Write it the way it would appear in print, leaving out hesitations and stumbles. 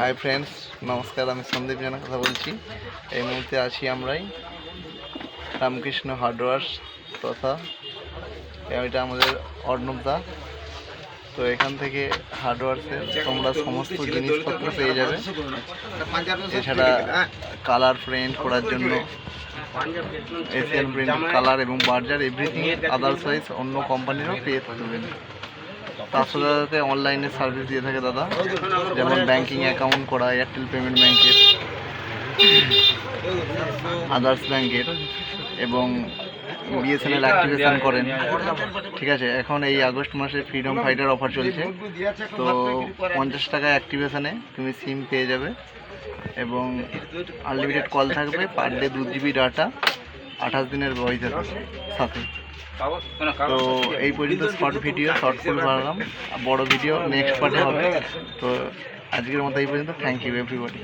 Hi friends, নমস্কার। আমি সন্দীপ জানা কথা বলছি। এই মুহূর্তে আছি আমরাই রামকৃষ্ণ হার্ডওয়ার্স তথা এটা আমাদের অর্ণবদা। তো এখান থেকে হার্ডওয়ার্সে তোমরা সমস্ত জিনিসপত্র পেয়ে যাবে। এছাড়া কালার প্রিন্ট করার জন্য এশিয়ান প্রিন্ট কালার এবং বার্জার এভরিথিং আদারওয়াইজ অন্য কোম্পানিরও পেয়ে থাকবেন। তার সাথে সাথে অনলাইনে সার্ভিস দিয়ে থাকে দাদা, যেমন ব্যাংকিং অ্যাকাউন্ট করা, এয়ারটেল পেমেন্ট ব্যাংকের, আদার্স ব্যাংকের, এবং বিএসএনএল অ্যাক্টিভেশন করেন। ঠিক আছে, এখন এই আগস্ট মাসে ফ্রিডম ফাইটার অফার চলছে। তো 50 টাকা অ্যাক্টিভেশনে তুমি সিম পেয়ে যাবে এবং আনলিমিটেড কল থাকবে, পার ডে 2 GB ডাটা, 28 দিনের বয়সের সাথে। তো এই পর্যন্ত শর্ট ফুল বানালাম, বড় ভিডিও নেক্সট পার্টে হবে। তো আজকের মতো এই পর্যন্ত। Thank you everybody.